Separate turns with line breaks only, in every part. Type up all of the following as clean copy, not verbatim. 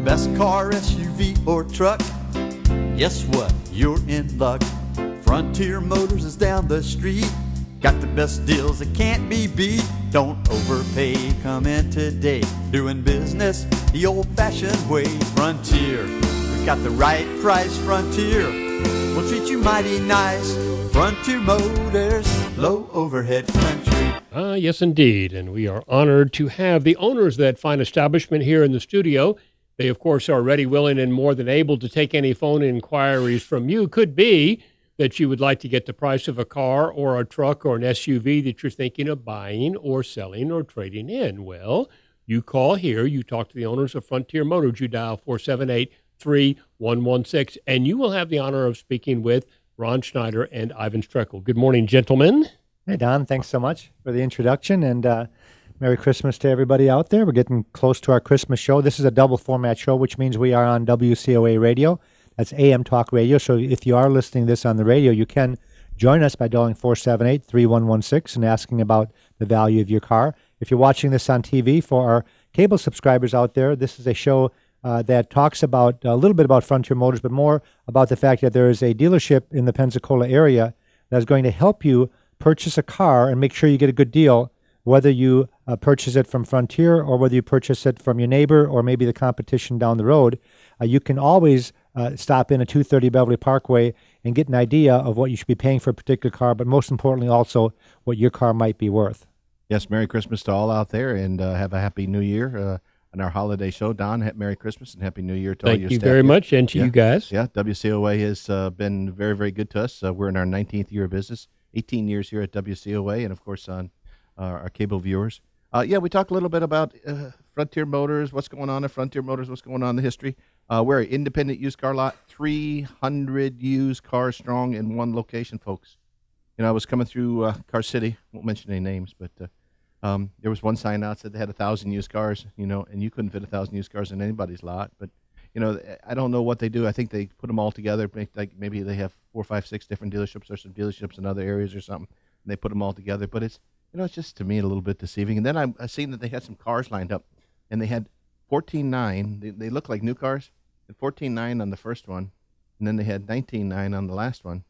best car, SUV, or truck, guess what? You're in luck. Frontier Motors is down the street. Got the best deals that can't be beat. Don't overpay, come in today. Doing business the old-fashioned way. Frontier, we got the right price. Frontier, we'll treat you mighty nice. Frontier Motors, low overhead country.
Yes, indeed. And we are honored to have the owners of that fine establishment here in the studio. They, of course, are ready, willing, and more than able to take any phone inquiries from you. Could be that you would like to get the price of a car or a truck or an SUV that you're thinking of buying or selling or trading in. Well, you call here, you talk to the owners of Frontier Motors, you dial 478-3116, and you will have the honor of speaking with Ron Schneider and Ivan Streckel. Good morning, gentlemen.
Hey, Don, thanks so much for the introduction, and Merry Christmas to everybody out there. We're getting close to our Christmas show. This is a double format show, which means we are on WCOA radio. That's AM Talk Radio. So if you are listening to this on the radio, you can join us by dialing 478-3116 and asking about the value of your car. If you're watching this on TV, for our cable subscribers out there, this is a show that talks about a little bit about Frontier Motors, but more about the fact that there is a dealership in the Pensacola area that is going to help you purchase a car and make sure you get a good deal, whether you purchase it from Frontier or whether you purchase it from your neighbor or maybe the competition down the road. You can always stop in at 230 Beverly Parkway and get an idea of what you should be paying for a particular car, but most importantly also what your car might be worth.
Yes, Merry Christmas to all out there, and have a Happy New Year on our holiday show. Don, Merry Christmas and Happy New Year to all your staff.
Thank you very much, and to you guys.
Yeah, WCOA has been very, very good to us. We're in our 19th year of business, 18 years here at WCOA, and of course on our cable viewers. We talk a little bit about Frontier Motors, what's going on at Frontier Motors, what's going on in the history. We're an independent used car lot, 300 used cars strong in one location, folks. You know, I was coming through Car City, won't mention any names, but there was one sign out that said they had 1,000 used cars, you know, and you couldn't fit 1,000 used cars in anybody's lot. But, you know, I don't know what they do. I think they put them all together. Maybe they have 4, 5, 6 different dealerships or some dealerships in other areas or something, and they put them all together. But it's, you know, it's just, to me, a little bit deceiving. And then I seen that they had some cars lined up, and they had 14.9. They look like new cars. 14.9 on the first one, and then they had 19.9 on the last one.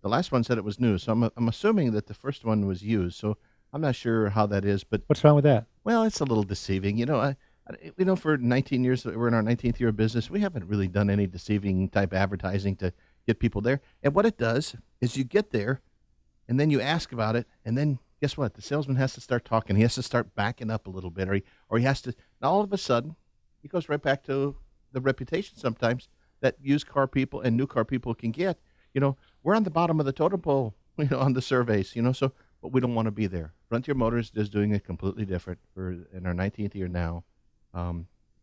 The last one said it was new, so I'm assuming that the first one was used. So I'm not sure how that is, but
what's wrong with that?
Well, it's a little deceiving. You know, for 19 years, we're in our 19th year of business. We haven't really done any deceiving type advertising to get people there. And what it does is you get there, and then you ask about it, and then guess what? The salesman has to start talking. He has to start backing up a little bit, or he has to. Now all of a sudden, he goes right back to the reputation sometimes that used car people and new car people can get. You know, we're on the bottom of the totem pole, you know, on the surveys, you know, so, but we don't want to be there. Frontier Motors is doing it completely different in our 19th year now.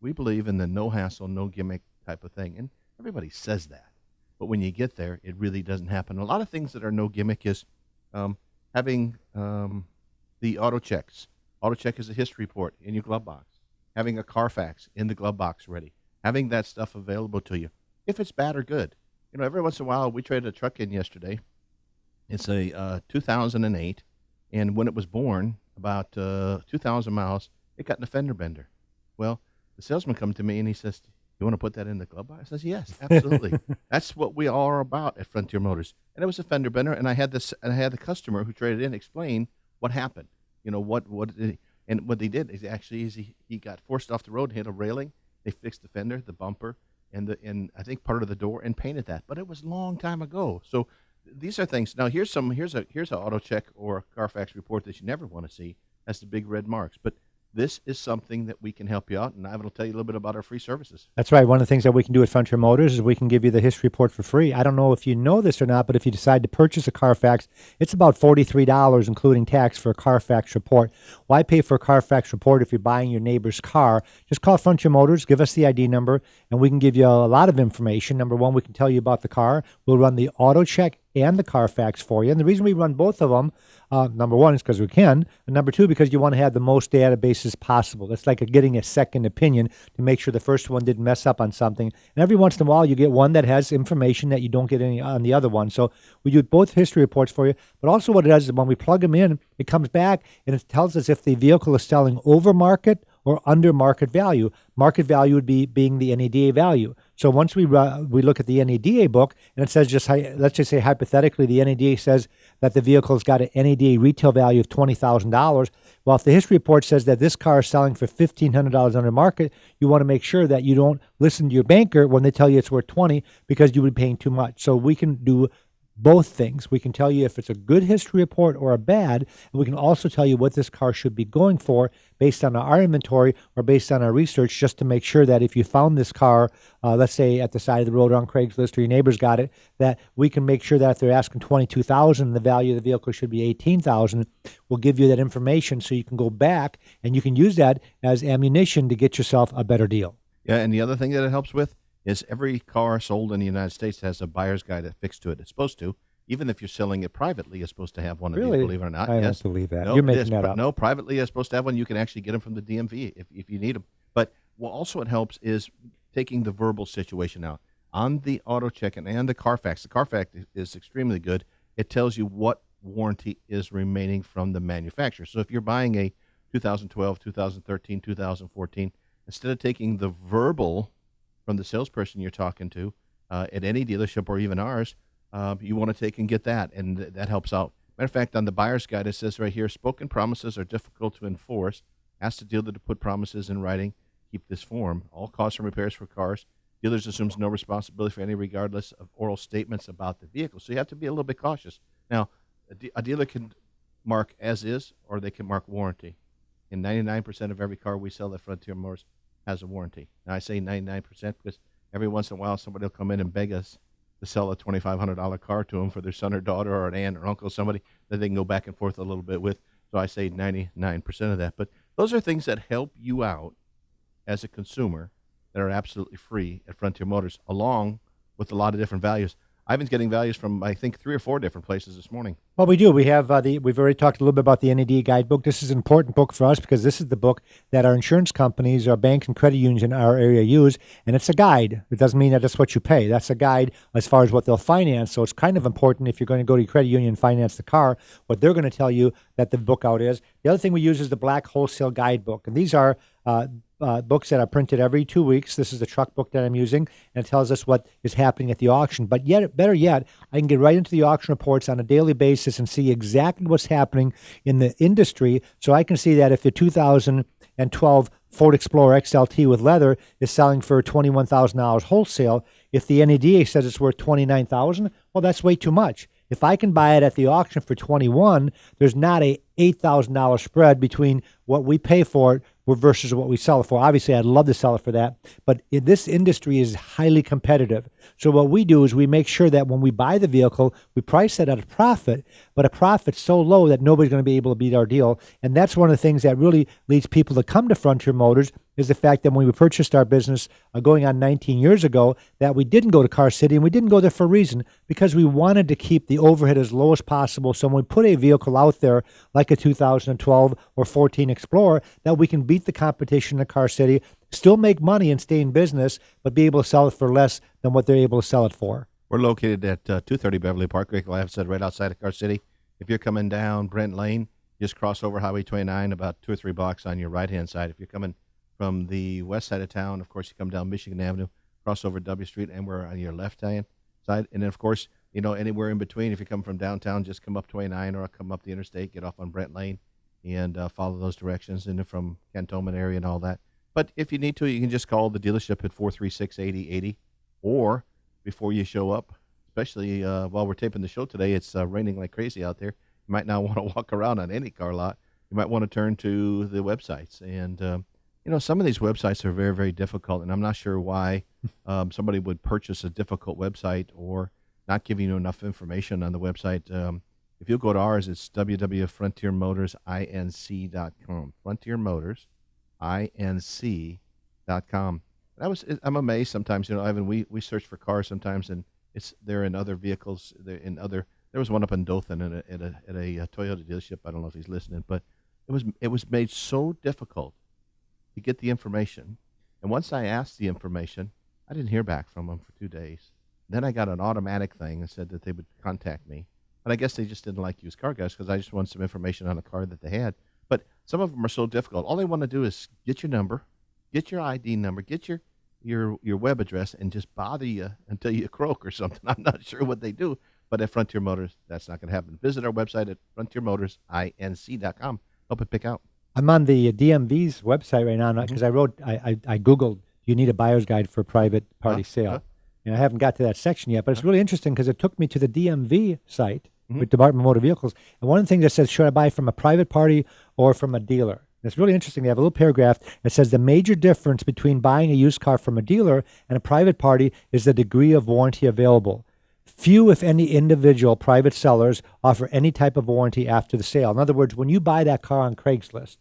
We believe in the no hassle, no gimmick type of thing. And everybody says that, but when you get there, it really doesn't happen. A lot of things that are no gimmick is having the auto checks. Auto check is a history report in your glove box. Having a Carfax in the glove box ready. Having that stuff available to you, if it's bad or good. You know, every once in a while, we traded a truck in yesterday. It's a 2008, and when it was born, about 2,000 miles, it got an fender bender. Well, the salesman come to me, and he says, you want to put that in the glove box? I says, yes, absolutely. That's what we all are about at Frontier Motors. And it was a fender bender, and I had the customer who traded in explain what happened. You know, and what they did is he got forced off the road and hit a railing. They fixed the fender, the bumper, and I think part of the door, and painted that. But it was a long time ago. So these are things. Now here's an auto check or a Carfax report that you never want to see. That's the big red marks. But this is something that we can help you out, and Ivan will tell you a little bit about our free services.
That's right. One of the things that we can do at Frontier Motors is we can give you the history report for free. I don't know if you know this or not, but if you decide to purchase a Carfax, it's about $43, including tax, for a Carfax report. Why pay for a Carfax report if you're buying your neighbor's car? Just call Frontier Motors, give us the ID number, and we can give you a lot of information. Number one, we can tell you about the car. We'll run the auto check and the Carfax for you. And the reason we run both of them, number one, is because we can, and number two, because you want to have the most databases possible. It's like getting a second opinion to make sure the first one didn't mess up on something. And every once in a while, you get one that has information that you don't get any on the other one. So we do both history reports for you. But also what it does is when we plug them in, it comes back and it tells us if the vehicle is selling over market or under market value. Market value would be being the NADA value. So once we look at the NADA book, and it says let's just say hypothetically the NADA says that the vehicle's got an NADA retail value of $20,000. Well, if the history report says that this car is selling for $1,500 under market, you want to make sure that you don't listen to your banker when they tell you it's worth 20 because you would be paying too much. So we can do both things. We can tell you if it's a good history report or a bad, and we can also tell you what this car should be going for based on our inventory or based on our research, just to make sure that if you found this car, let's say at the side of the road on Craigslist or your neighbor's got it, that we can make sure that if they're asking $22,000, the value of the vehicle should be $18,000. We'll give you that information so you can go back and you can use that as ammunition to get yourself a better deal.
Yeah, and the other thing that it helps with is every car sold in the United States has a buyer's guide affixed to it. It's supposed to. Even if you're selling it privately, it's supposed to have one of these, believe it or not.
I
Yes.
don't believe that.
No,
You're making that up.
No, privately it's supposed to have one. You can actually get them from the DMV if you need them. But what also it helps is taking the verbal situation out. On the auto check and the Carfax is extremely good. It tells you what warranty is remaining from the manufacturer. So if you're buying a 2012, 2013, 2014, instead of taking the verbal from the salesperson you're talking to at any dealership or even ours, you want to take and get that, and that helps out. Matter of fact, on the buyer's guide, it says right here, spoken promises are difficult to enforce. Ask the dealer to put promises in writing. Keep this form. All costs and repairs for cars. Dealers assumes no responsibility for any regardless of oral statements about the vehicle. So you have to be a little bit cautious. Now, a dealer can mark as is, or they can mark warranty. And 99% of every car we sell at Frontier Motors has a warranty. Now, I say 99% because every once in a while somebody will come in and beg us to sell a $2,500 car to them for their son or daughter or an aunt or uncle, somebody that they can go back and forth a little bit with. So I say 99% of that. But those are things that help you out as a consumer that are absolutely free at Frontier Motors, along with a lot of different values. Ivan's getting values from, I think, 3 or 4 different places this morning.
Well, we do. We have we've already talked a little bit about the NAD guidebook. This is an important book for us because this is the book that our insurance companies, our banks and credit unions in our area use, and it's a guide. It doesn't mean that that's what you pay. That's a guide as far as what they'll finance. So it's kind of important if you're going to go to your credit union and finance the car, what they're going to tell you that the book out is. The other thing we use is the Black Wholesale Guidebook, and these are books that are printed every 2 weeks. This is the truck book that I'm using, and it tells us what is happening at the auction. But yet, better yet, I can get right into the auction reports on a daily basis and see exactly what's happening in the industry. So I can see that if the 2012 Ford Explorer XLT with leather is selling for $21,000 wholesale, if the NADA says it's worth $29,000, well, that's way too much. If I can buy it at the auction for $21,000, there's not a $8,000 spread between what we pay for it versus what we sell it for. Obviously, I'd love to sell it for that, but this industry is highly competitive. So what we do is we make sure that when we buy the vehicle, we price it at a profit, but a profit so low that nobody's going to be able to beat our deal. And that's one of the things that really leads people to come to Frontier Motors is the fact that when we purchased our business going on 19 years ago, that we didn't go to Car City, and we didn't go there for a reason, because we wanted to keep the overhead as low as possible. So when we put a vehicle out there like a 2012 or 14 Explorer, that we can beat the competition in Car City, still make money and stay in business, but be able to sell it for less than what they're able to sell it for.
We're located at 230 Beverly Park, like I said, right outside of Car City. If you're coming down Brent Lane, just cross over Highway 29 about 2 or 3 blocks on your right-hand side. If you're coming from the west side of town, of course, you come down Michigan Avenue, cross over W Street, and we're on your left-hand side. And then, of course, you know, anywhere in between, if you come from downtown, just come up 29 or come up the interstate, get off on Brent Lane, and follow those directions, and from Cantonment area and all that. But if you need to, you can just call the dealership at 436-8080, or before you show up, especially while we're taping the show today, it's raining like crazy out there. You might not want to walk around on any car lot. You might want to turn to the websites. And, you know, some of these websites are very, very difficult, and I'm not sure why somebody would purchase a difficult website or not giving you enough information on the website. If you go to ours, it's www.frontiermotorsinc.com. Frontiermotorsinc.com. I'm amazed sometimes, you know, Ivan, we search for cars sometimes, and they're in other vehicles. There was one up in Dothan at a Toyota dealership. I don't know if he's listening, but it was made so difficult to get the information. And once I asked the information, I didn't hear back from them for 2 days. Then I got an automatic thing that said that they would contact me. But I guess they just didn't like used car guys because I just wanted some information on a car that they had. But some of them are so difficult. All they want to do is get your number, get your ID number, get your web address, and just bother you until you croak or something. I'm not sure what they do, but at Frontier Motors, that's not going to happen. Visit our website at frontiermotorsinc.com. Help it pick out.
I'm on the DMV's website right now because I Googled, you need a buyer's guide for a private party sale. And I haven't got to that section yet, but it's really interesting because it took me to the DMV site with Department of Motor Vehicles. And one of the things that says, should I buy from a private party or from a dealer? And it's really interesting. They have a little paragraph that says the major difference between buying a used car from a dealer and a private party is the degree of warranty available. Few, if any, individual private sellers offer any type of warranty after the sale. In other words, when you buy that car on Craigslist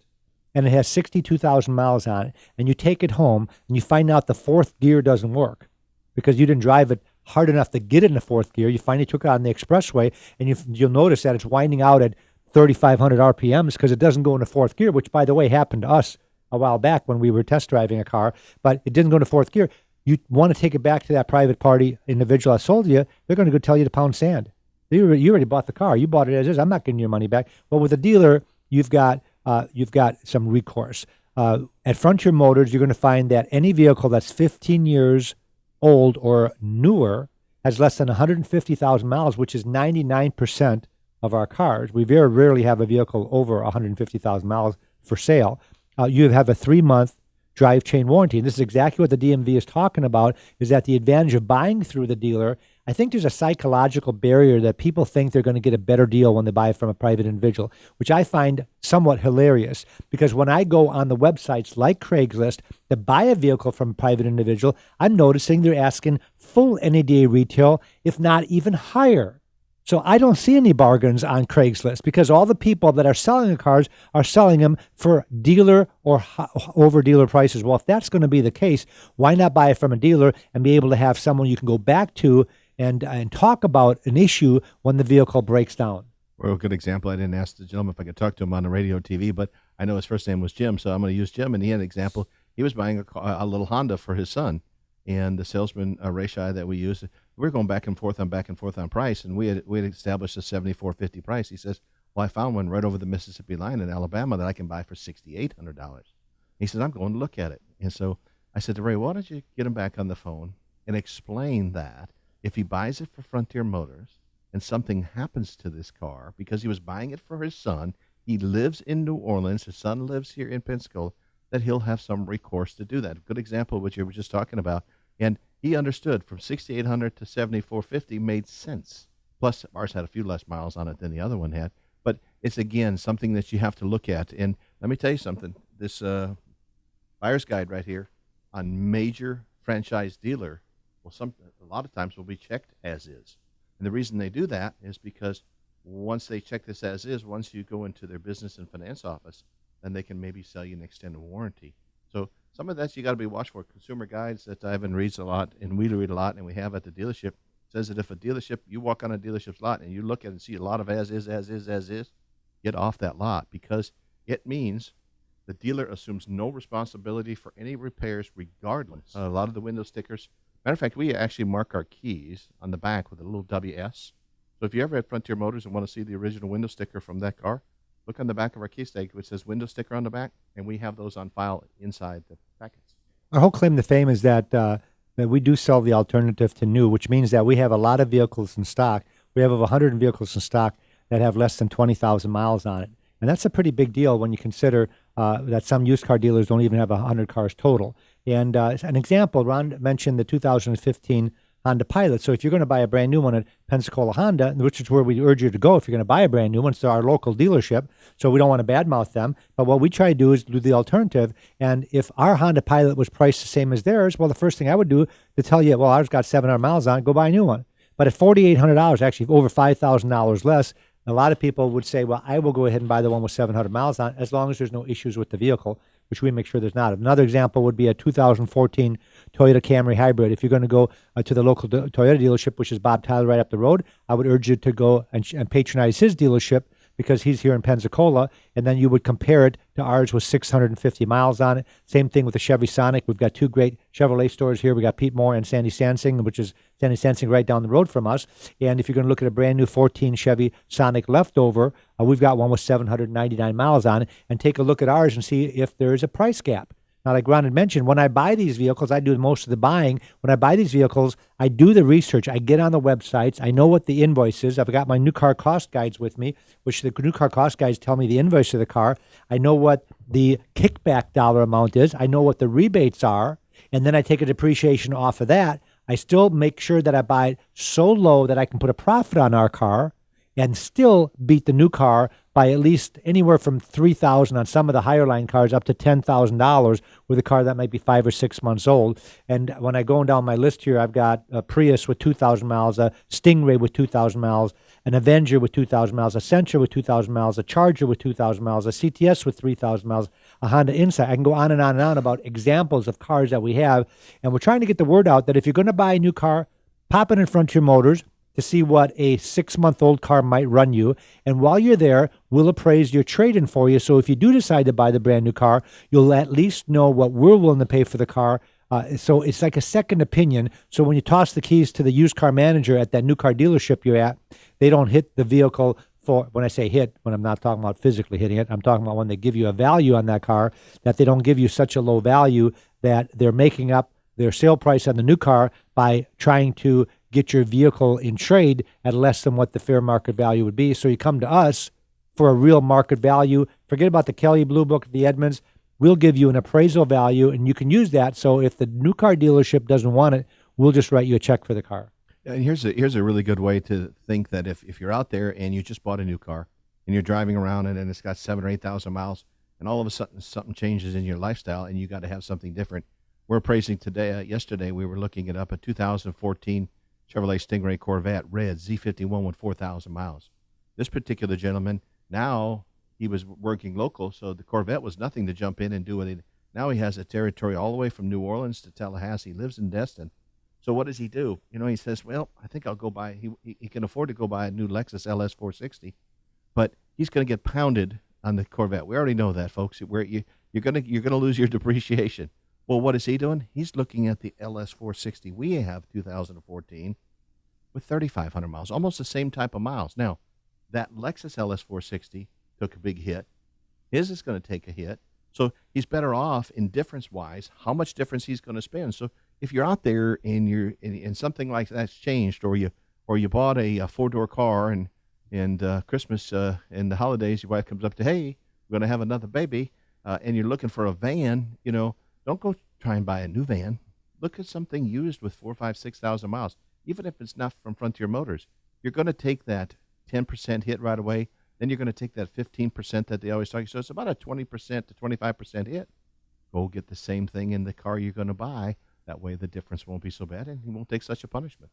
and it has 62,000 miles on it, and you take it home and you find out the fourth gear doesn't work because you didn't drive it hard enough to get it in the fourth gear, you finally took it on the expressway, and you'll notice that it's winding out at 3,500 RPMs because it doesn't go in the fourth gear, which, by the way, happened to us a while back when we were test driving a car, but it didn't go into fourth gear. You want to take it back to that private party individual that sold you, they're going to go tell you to pound sand. You already bought the car. You bought it as is. I'm not getting your money back. Well, with a dealer, you've got some recourse. At Frontier Motors, you're going to find that any vehicle that's 15 years old or newer has less than 150,000 miles, which is 99% of our cars. We very rarely have a vehicle over 150,000 miles for sale. You have a 3-month drive chain warranty. And this is exactly what the DMV is talking about, is that the advantage of buying through the dealer, I think there's a psychological barrier that people think they're going to get a better deal when they buy from a private individual, which I find somewhat hilarious, because when I go on the websites like Craigslist to buy a vehicle from a private individual, I'm noticing they're asking full NADA retail, if not even higher. So I don't see any bargains on Craigslist because all the people that are selling the cars are selling them for dealer or over dealer prices. Well, if that's going to be the case, why not buy it from a dealer and be able to have someone you can go back to and talk about an issue when the vehicle breaks down?
Well, a good example, I didn't ask the gentleman if I could talk to him on the radio or TV, but I know his first name was Jim, so I'm going to use Jim. And he had an example. He was buying a little Honda for his son. And the salesman, Rayshai, that we used, we were going back and forth on price, and we had established a $7,450 price. He says, well, I found one right over the Mississippi line in Alabama that I can buy for $6,800. He said, I'm going to look at it. And so I said to Ray, why don't you get him back on the phone and explain that if he buys it for Frontier Motors and something happens to this car, because he was buying it for his son, he lives in New Orleans, his son lives here in Pensacola, that he'll have some recourse to do that. A good example of what you were just talking about. And he understood from 6,800 to 7,450 made sense. Plus, ours had a few less miles on it than the other one had. But it's, again, something that you have to look at. And let me tell you something. This buyer's guide right here on major franchise dealer, a lot of times will be checked as is. And the reason they do that is because once they check this as is, once you go into their business and finance office, then they can maybe sell you an extended warranty. So some of that you got to be watched for. Consumer guides that Ivan reads a lot and we read a lot and we have at the dealership says that if a dealership, you walk on a dealership's lot and you look at it and see a lot of as is, get off that lot, because it means the dealer assumes no responsibility for any repairs regardless. A lot of the window stickers, matter of fact, we actually mark our keys on the back with a little WS. So if you're ever at Frontier Motors and want to see the original window sticker from that car, look on the back of our key stake, which says window sticker on the back, and we have those on file inside the packets.
Our whole claim to fame is that we do sell the alternative to new, which means that we have a lot of vehicles in stock. We have over 100 vehicles in stock that have less than 20,000 miles on it. And that's a pretty big deal when you consider that some used car dealers don't even have 100 cars total. And an example, Ron mentioned the 2015 Honda Pilot. So if you're going to buy a brand new one at Pensacola Honda, which is where we urge you to go if you're going to buy a brand new one, it's our local dealership, so we don't want to badmouth them. But what we try to do is do the alternative. And if our Honda Pilot was priced the same as theirs, well, the first thing I would do to tell you, well, ours got 700 miles on it, go buy a new one. But at $4,800, actually over $5,000 less, a lot of people would say, well, I will go ahead and buy the one with 700 miles on it as long as there's no issues with the vehicle, which we make sure there's not. Another example would be a 2014 Toyota Camry Hybrid. If you're going to go to the local Toyota dealership, which is Bob Tyler right up the road, I would urge you to go and patronize his dealership because he's here in Pensacola, and then you would compare it to ours with 650 miles on it. Same thing with the Chevy Sonic. We've got two great Chevrolet stores here. We got Pete Moore and Sandy Sansing, which is Sandy Sansing right down the road from us. And if you're going to look at a brand new 14 Chevy Sonic leftover, we've got one with 799 miles on it. And take a look at ours and see if there is a price gap. Now, like Ron had mentioned, when I buy these vehicles, I do most of the buying. When I buy these vehicles, I do the research. I get on the websites. I know what the invoice is. I've got my new car cost guides with me, which the new car cost guides tell me the invoice of the car. I know what the kickback dollar amount is. I know what the rebates are. And then I take a depreciation off of that. I still make sure that I buy it so low that I can put a profit on our car and still beat the new car by at least anywhere from $3,000 on some of the higher line cars up to $10,000 with a car that might be 5 or 6 months old. And when I go down my list here, I've got a Prius with 2,000 miles, a Stingray with 2,000 miles, an Avenger with 2,000 miles, a Sentra with 2,000 miles, a Charger with 2,000 miles, a CTS with 3,000 miles, a Honda Insight. I can go on and on and on about examples of cars that we have. And we're trying to get the word out that if you're going to buy a new car, pop it in Frontier Motors to see what a 6-month-old car might run you. And while you're there, we'll appraise your trade-in for you. So if you do decide to buy the brand new car, you'll at least know what we're willing to pay for the car. So it's like a second opinion. So when you toss the keys to the used car manager at that new car dealership you're at, they don't hit the vehicle for, when I say hit, when I'm not talking about physically hitting it, I'm talking about when they give you a value on that car, that they don't give you such a low value that they're making up their sale price on the new car by trying to get your vehicle in trade at less than what the fair market value would be. So you come to us for a real market value. Forget about the Kelly Blue Book, the Edmunds. We'll give you an appraisal value, and you can use that. So if the new car dealership doesn't want it, we'll just write you a check for the car.
And here's a really good way to think that if you're out there and you just bought a new car and you're driving around and it's got 7,000 or 8,000 miles, and all of a sudden something changes in your lifestyle and you got to have something different. We're appraising today. Yesterday we were looking it up, a 2014 Chevrolet Stingray Corvette red Z51 with 4,000 miles. This particular gentleman, now he was working local, so the Corvette was nothing to jump in and do it. Now he has a territory all the way from New Orleans to Tallahassee. He lives in Destin. So what does he do? He says, well, I think I'll go buy, he can afford to go buy a new Lexus LS 460, but he's going to get pounded on the Corvette. We already know that, folks. Where you're going to lose your depreciation. Well, what is he doing? He's looking at the LS 460 we have 2014 with 3,500 miles, almost the same type of miles. Now, that Lexus LS 460 took a big hit. His is going to take a hit. So he's better off in difference-wise, how much difference he's going to spend. So if you're out there and you're in something like that's changed, or you bought a 4-door car and Christmas and the holidays, your wife comes up to, hey, we're going to have another baby, and you're looking for a van, don't go try and buy a new van. Look at something used with 4,000, 5,000, 6,000 miles. Even if it's not from Frontier Motors, you're going to take that 10% hit right away. Then you're going to take that 15% that they always talk. So it's about a 20% to 25% hit. Go get the same thing in the car you're going to buy. That way the difference won't be so bad and you won't take such a punishment.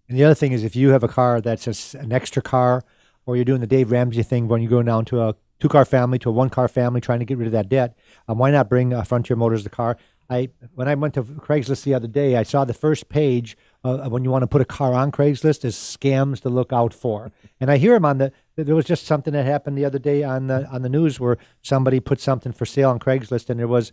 And the other thing is, if you have a car that's an extra car, or you're doing the Dave Ramsey thing when you go down to a 2-car family to a 1-car family trying to get rid of that debt, why not bring Frontier Motors the car? When I went to Craigslist the other day, I saw the first page when you want to put a car on Craigslist is scams to look out for. And I hear them there was just something that happened the other day on the news where somebody put something for sale on Craigslist, and there was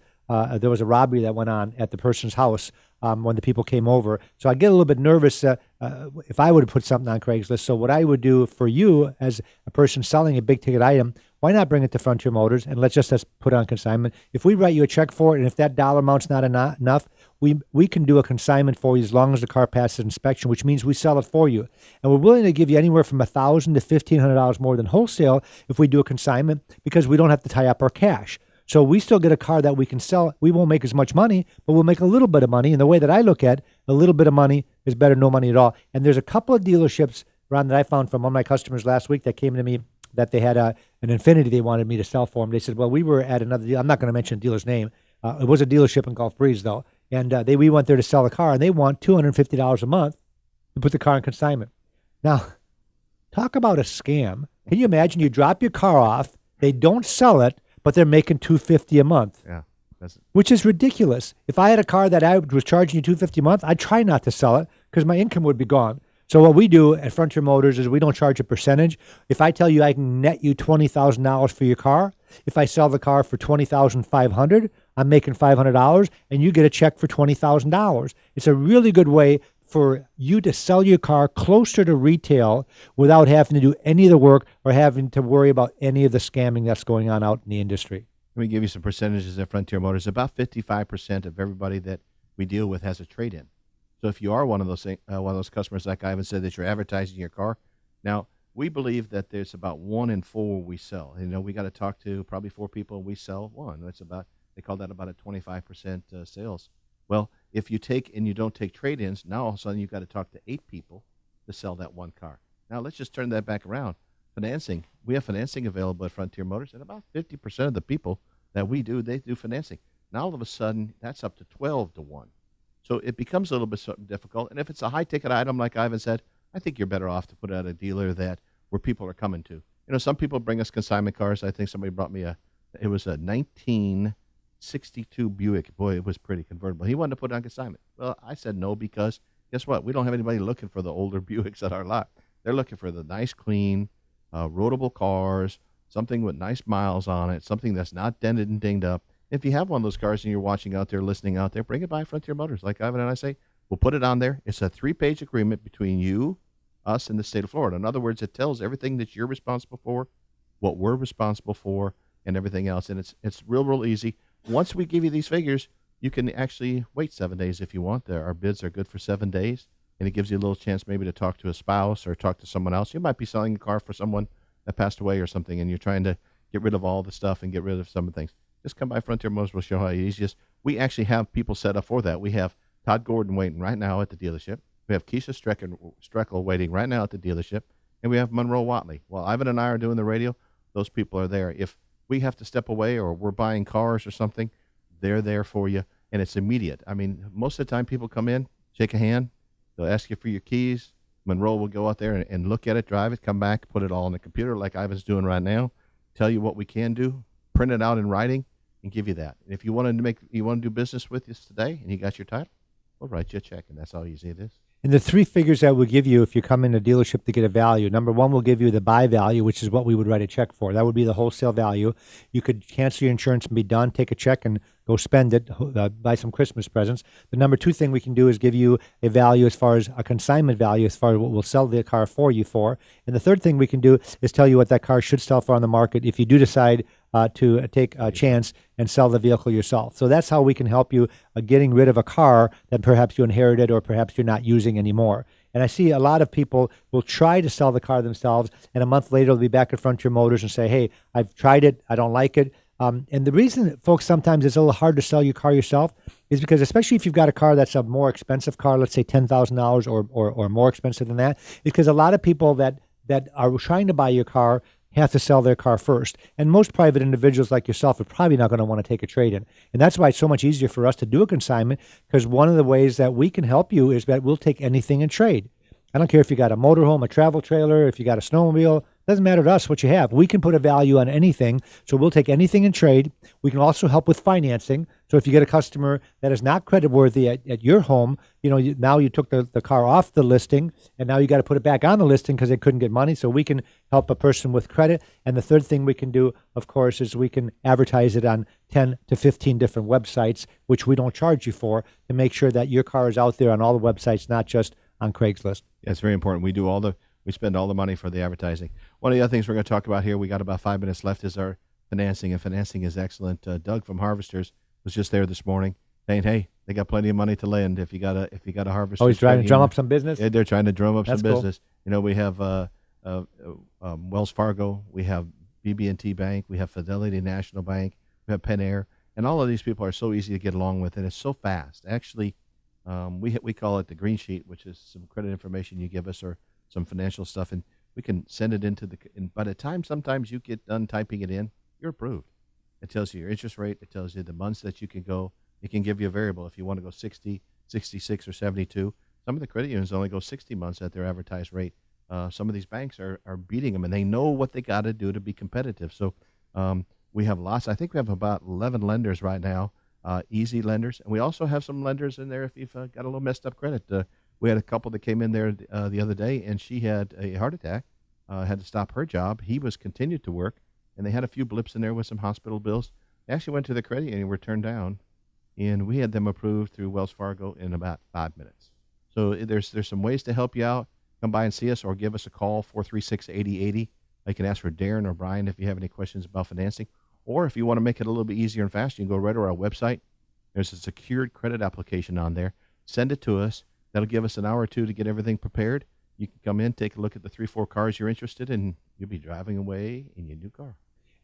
a robbery that went on at the person's house when the people came over. So I get a little bit nervous if I would have put something on Craigslist. So what I would do for you as a person selling a big ticket item, why not bring it to Frontier Motors and let's put it on consignment? If we write you a check for it, and if that dollar amount's not enough, we can do a consignment for you as long as the car passes inspection, which means we sell it for you. And we're willing to give you anywhere from $1,000 to $1,500 more than wholesale if we do a consignment, because we don't have to tie up our cash. So we still get a car that we can sell. We won't make as much money, but we'll make a little bit of money. And the way that I look at a little bit of money is better than no money at all. And there's a couple of dealerships, Ron, that I found from one of my customers last week that came to me that they had an Infiniti they wanted me to sell for them. They said, well, we were at another deal. I'm not going to mention the dealer's name. It was a dealership in Gulf Breeze, though. And we went there to sell the car, and they want $250 a month to put the car in consignment. Now, talk about a scam. Can you imagine you drop your car off, they don't sell it, but they're making $250 a month?
Yeah.
Which is ridiculous. If I had a car that I was charging you $250 a month, I'd try not to sell it because my income would be gone. So what we do at Frontier Motors is we don't charge a percentage. If I tell you I can net you $20,000 for your car, if I sell the car for $20,500, I'm making $500, and you get a check for $20,000. It's a really good way for you to sell your car closer to retail without having to do any of the work or having to worry about any of the scamming that's going on out in the industry.
Let me give you some percentages at Frontier Motors. About 55% of everybody that we deal with has a trade-in. So if you are one of those customers, like Ivan said, that you're advertising your car, now we believe that there's about 1 in 4 we sell. We got to talk to probably 4 people, and we sell 1. They call that about a 25% sales. Well, if you take and you don't take trade-ins, now all of a sudden you've got to talk to 8 people to sell that 1 car. Now let's just turn that back around. Financing. We have financing available at Frontier Motors, and about 50% of the people that we do, they do financing. Now all of a sudden, that's up to 12 to 1. So it becomes a little bit difficult. And if it's a high-ticket item, like Ivan said, I think you're better off to put it at a dealer where people are coming to. Some people bring us consignment cars. I think somebody brought me a 1962 Buick. Boy, it was pretty convertible. He wanted to put it on consignment. Well, I said no, because guess what? We don't have anybody looking for the older Buicks at our lot. They're looking for the nice, clean, roadable cars, something with nice miles on it, something that's not dented and dinged up. If you have one of those cars and you're watching out there, listening out there, bring it by Frontier Motors. Like Ivan and I say, we'll put it on there. It's a 3-page agreement between you, us, and the state of Florida. In other words, it tells everything that you're responsible for, what we're responsible for, and everything else. And it's real easy. Once we give you these figures, you can actually wait 7 days if you want. Our bids are good for 7 days, and it gives you a little chance maybe to talk to a spouse or talk to someone else. You might be selling a car for someone that passed away or something, and you're trying to get rid of all the stuff and get rid of some of the things. Just come by Frontier Motors. We'll show how easy it is. We actually have people set up for that. We have Todd Gordon waiting right now at the dealership. We have Keisha Streckle waiting right now at the dealership. And we have Monroe Watley. While Ivan and I are doing the radio, those people are there. If we have to step away or we're buying cars or something, they're there for you, and it's immediate. I mean, most of the time people come in, shake a hand, they'll ask you for your keys. Monroe will go out there and look at it, drive it, come back, put it all on the computer like Ivan's doing right now, tell you what we can do, print it out in writing, and give you that. And if you want to do business with us today and you got your title, we'll write you a check, and that's how easy it is.
And the 3 figures that we'll give you if you come in a dealership to get a value. Number 1, we'll give you the buy value, which is what we would write a check for. That would be the wholesale value. You could cancel your insurance and be done, take a check and go spend it, buy some Christmas presents. The number 2 thing we can do is give you a value as far as a consignment value, as far as what we'll sell the car for you for. And the third thing we can do is tell you what that car should sell for on the market if you do decide to take a chance and sell the vehicle yourself. So that's how we can help you getting rid of a car that perhaps you inherited or perhaps you're not using anymore. And I see a lot of people will try to sell the car themselves, and a month later they'll be back at Frontier Motors and say, hey, I've tried it, I don't like it. And the reason, folks, sometimes it's a little hard to sell your car yourself is because, especially if you've got a car that's a more expensive car, let's say $10,000 or more expensive than that, because a lot of people that are trying to buy your car have to sell their car first. And most private individuals like yourself are probably not going to want to take a trade-in. And that's why it's so much easier for us to do a consignment, because one of the ways that we can help you is that we'll take anything in trade. I don't care if you got a motorhome, a travel trailer, if you got a snowmobile. Doesn't matter to us what you have. We can put a value on anything, so we'll take anything in trade. We can also help with financing. So if you get a customer that is not creditworthy at your home, now you took the car off the listing, and now you got to put it back on the listing because they couldn't get money. So we can help a person with credit. And the third thing we can do, of course, is we can advertise it on 10 to 15 different websites, which we don't charge you for, to make sure that your car is out there on all the websites, not just on Craigslist.
Yeah, it's very important. We spend all the money for the advertising. One of the other things we're going to talk about here, we got about 5 minutes left, is our financing, and financing is excellent. Doug from Harvesters was just there this morning saying, hey, they got plenty of money to lend if you got a Harvester.
Oh, he's trying to drum up some business?
Yeah, they're trying to drum up
That's
some
cool.
business. We have Wells Fargo, we have BB&T Bank, we have Fidelity National Bank, we have Penn Air, and all of these people are so easy to get along with, and it's so fast. Actually, we call it the green sheet, which is some credit information you give us or some financial stuff, and we can send it and by the time sometimes you get done typing it in, you're approved. It tells you your interest rate. It tells you the months that you can go. It can give you a variable if you want to go 60, 66, or 72. Some of the credit unions only go 60 months at their advertised rate. Some of these banks are beating them, and they know what they got to do to be competitive. So we have lots. I think we have about 11 lenders right now, easy lenders. And we also have some lenders in there if you've got a little messed up credit. We had a couple that came in there the other day, and she had a heart attack, had to stop her job. He was continued to work, and they had a few blips in there with some hospital bills. They actually went to the credit union and were turned down, and we had them approved through Wells Fargo in about 5 minutes. So there's some ways to help you out. Come by and see us or give us a call, 436-8080. You can ask for Darren or Brian if you have any questions about financing. Or if you want to make it a little bit easier and faster, you can go right to our website. There's a secured credit application on there. Send it to us. That'll give us an hour or two to get everything prepared. You can come in, take a look at the 3-4 cars you're interested in, and you'll be driving away in your new car.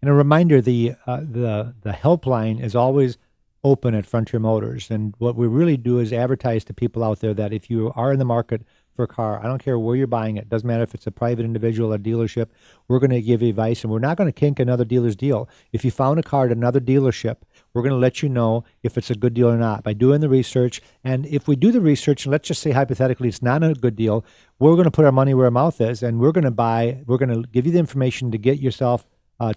And a reminder, the helpline is always open at Frontier Motors. And what we really do is advertise to people out there that if you are in the market for a car, I don't care where you're buying it, doesn't matter if it's a private individual or dealership, we're going to give you advice, and we're not going to kink another dealer's deal. If you found a car at another dealership, we're going to let you know if it's a good deal or not by doing the research. And if we do the research, and let's just say hypothetically it's not a good deal, we're going to put our money where our mouth is, and we're going to give you the information to get yourself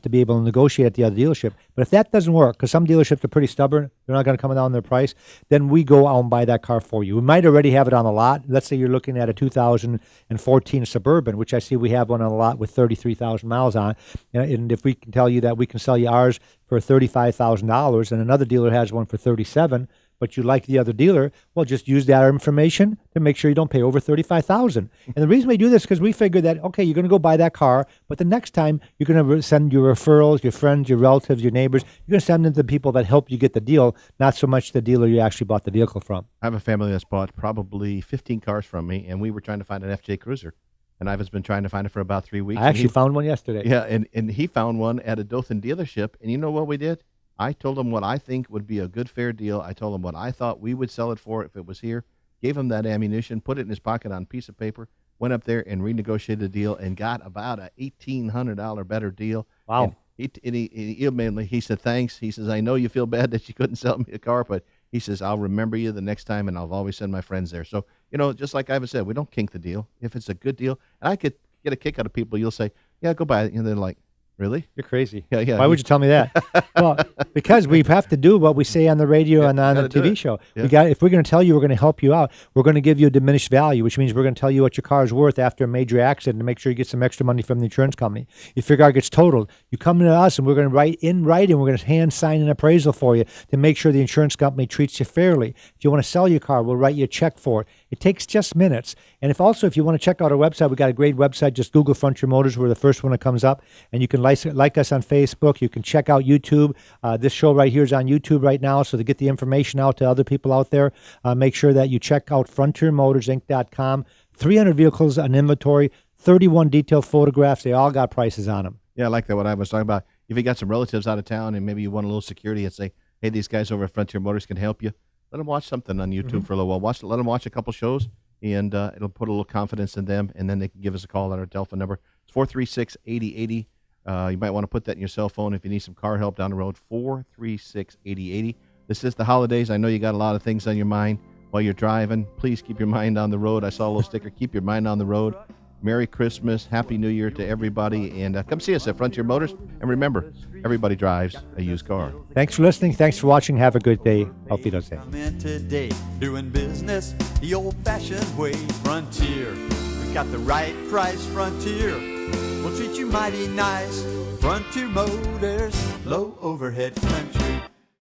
to be able to negotiate at the other dealership. But if that doesn't work, because some dealerships are pretty stubborn, they're not going to come down their price, then we go out and buy that car for you. We might already have it on the lot. Let's say you're looking at a 2014 Suburban, which I see we have one on the lot with 33,000 miles on it. And if we can tell you that we can sell you ours for $35,000 and another dealer has one for $37,000, but you like the other dealer, well, just use that information to make sure you don't pay over $35,000. And the reason we do this is because we figure that, okay, you're going to go buy that car, but the next time you're going to send your referrals, your friends, your relatives, your neighbors, you're going to send them to the people that help you get the deal, not so much the dealer you actually bought the vehicle from.
I have a family that's bought probably 15 cars from me, and we were trying to find an FJ Cruiser. And I've been trying to find it for about 3 weeks.
I actually found one yesterday.
Yeah, and he found one at a Dothan dealership, and you know what we did? I told him what I think would be a good, fair deal. I told him what I thought we would sell it for if it was here, gave him that ammunition, put it in his pocket on a piece of paper, went up there and renegotiated the deal and got about a $1,800 better deal.
Wow.
And he said, thanks. He says, I know you feel bad that you couldn't sell me a car, but he says, I'll remember you the next time, and I'll always send my friends there. So, just like Ivan said, we don't kink the deal. If it's a good deal, and I could get a kick out of people, you'll say, yeah, go buy it. And they're like, really?
You're crazy.
Yeah.
Why would you tell me that? Well, because we have to do what we say on the radio and on the TV show.
Yeah.
If we're going to tell you we're going to help you out, we're going to give you a diminished value, which means we're going to tell you what your car is worth after a major accident to make sure you get some extra money from the insurance company. If your car gets totaled, you come to us and we're going to write in writing, we're going to hand sign an appraisal for you to make sure the insurance company treats you fairly. If you want to sell your car, we'll write you a check for it. It takes just minutes. And if you want to check out our website, we got a great website. Just Google Frontier Motors. We're the first one that comes up. And you can like us on Facebook. You can check out YouTube. This show right here is on YouTube right now. So to get the information out to other people out there, make sure that you check out FrontierMotorsInc.com. 300 vehicles on inventory, 31 detailed photographs. They all got prices on them.
Yeah, I like that, what I was talking about. If you got some relatives out of town and maybe you want a little security and say, hey, these guys over at Frontier Motors can help you, let them watch something on YouTube for a little while. Let them watch a couple shows, and it'll put a little confidence in them, and then they can give us a call at our telephone number. It's 436-8080. You might want to put that in your cell phone if you need some car help down the road, 436-8080. This is the holidays. I know you got a lot of things on your mind while you're driving. Please keep your mind on the road. I saw a little sticker, keep your mind on the road. Merry Christmas, Happy New Year to everybody, and come see us at Frontier Motors. And remember, everybody drives a used car.
Thanks for listening. Thanks for watching. Have a good day. Auf Wiedersehen.
I'm in today, doing business the old-fashioned way. Frontier, we got the right price. Frontier, we'll treat you mighty nice. Frontier Motors, low overhead clearance.